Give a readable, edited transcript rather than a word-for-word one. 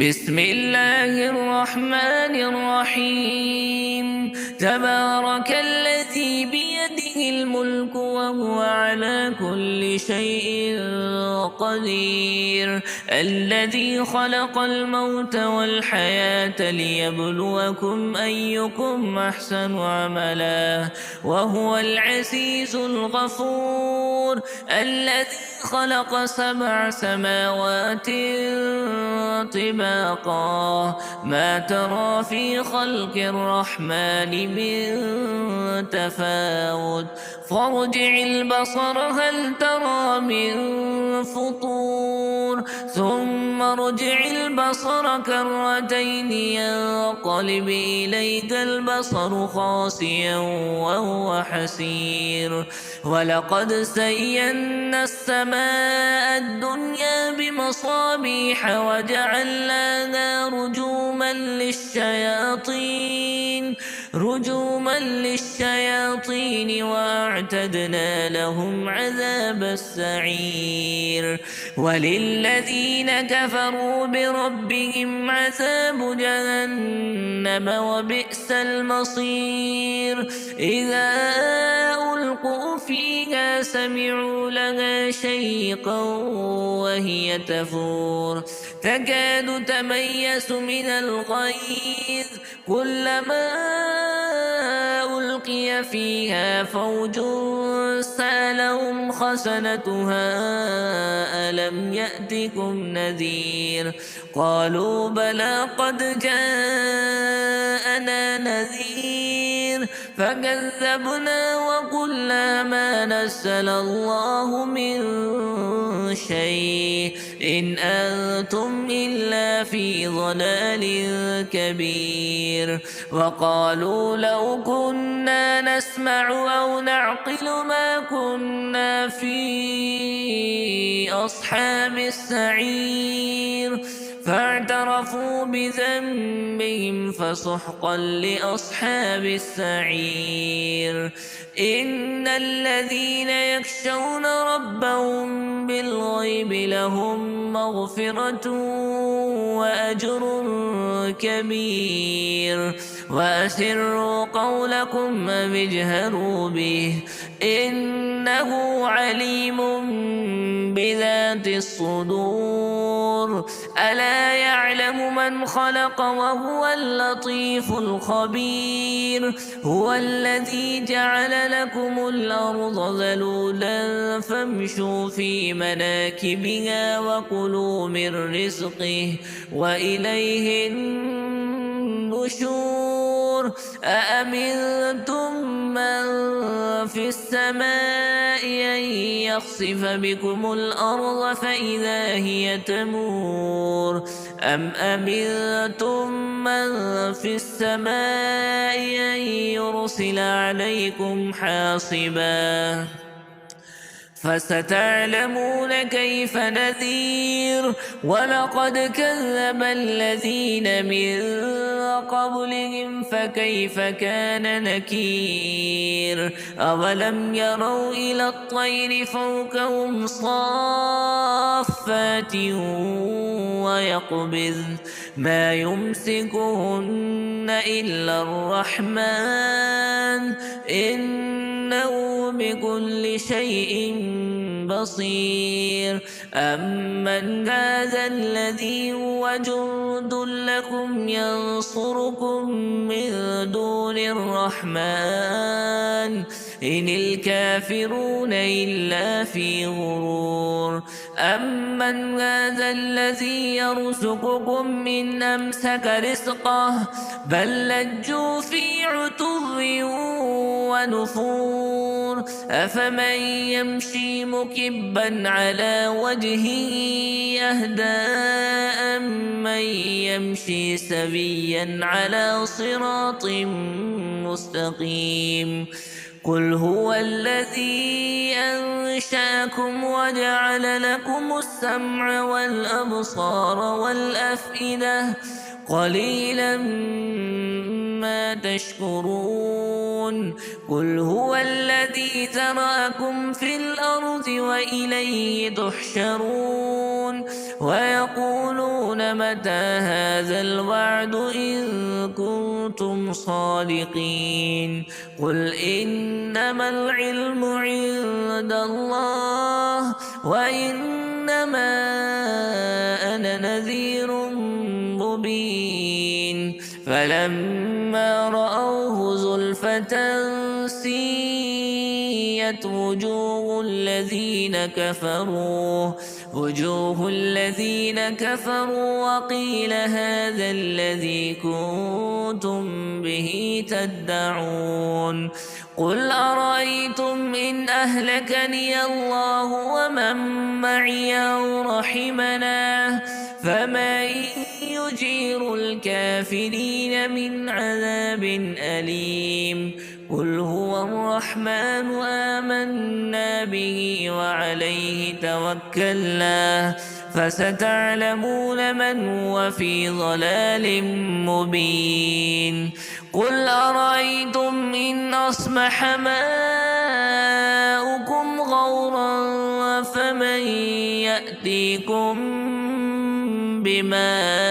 بسم الله الرحمن الرحيم. تبارك الذي بيده الملك وهو على كل شيء قدير، الذي خلق الموت والحياة ليبلوكم أيكم أحسن عملا، وهو العزيز الغفور، الذي خلق 7 سماوات طباقا، ما ترى في خلق الرحمن من تفاوت، فارجع البصر هل ترى من فطور، ثم ارجع البصر كرتين ينقلب إليك البصر خاسئا وهو حسير، ولقد زينا السماء الدنيا بمصابيح وجعلناها رجوما للشياطين وأعتدنا لهم عذاب السعير، وللذين كفروا بربهم عذاب جهنم وبئس المصير. إذا ألقوا فيها سمعوا لها شيقا وهي تفور، تكاد تميز من الغيظ، كلما ألقي فيها فوج سألهم خزنتها ألم يأتكم نذير، قالوا بلى قد جاءنا نذير، فكذبنا وقلنا ما نزل الله من شيء إن أنتم إلا في ضلال كبير، وقالوا لو كنا نسمع أو نعقل ما كنا في أصحاب السعير، فاعترفوا بذنبهم فسحقا لأصحاب السعير. إن الذين يخشون ربهم بالغيب لهم مغفرة وأجر كبير، وأسروا قولكم أو اجهروا به إنه عليم بذات الصدور. ألا يعلم من خلق وهو اللطيف الخبير، هو الذي جعل لكم الأرض ذلولا فامشوا في مناكبها وكلوا من رزقه وإليه النشور. أأمنتم من في السماء أن يخسف بكم الأرض فإذا هي تمور، أم أمنتم من في السماء أن يرسل عليكم حاصبا، فستعلمون كيف نذير. ولقد كذب الذين من قبلهم فكيف كان نكير، أولم يروا إلى الطير فوقهم صافات ويقبضن ما يمسكهن إلا الرحمن إنه بكل شيء بصير. أمن هذا الذي هو جند لكم ينصركم من دون الرحمن إن الكافرون إلا في غرور. أمن هذا الذي يرزقكم من أمسك رزقه بل لجوا في عتو ونفور. أفمن يمشي مكبا على وجهه يهدى أمن يمشي سويا على صراط مستقيم. قل هو الذي أنشأكم وجعل لكم السمع والأبصار والأفئدة، قليلا ما تشكرون قل هو الذي ذرأكم في الأرض وإليه تحشرون ويقولون متى هذا الوعد إن كنتم صادقين قل إنما العلم عند الله وإنما أنا نذير مبين فلما رأوه زلفة سيئت وجوه الذين كفروا وقيل هذا الذي كنتم به تدعون قل أرأيتم إن أهلكني الله ومن معي أو رحمنا فمن يجير الكافرين من عذاب أليم قل هو الرحمن آمنا به وعليه توكلنا فستعلمون من هو في ضلال مبين قل أرأيتم إن أصبح ماؤكم غورا فمن يأتيكم بماء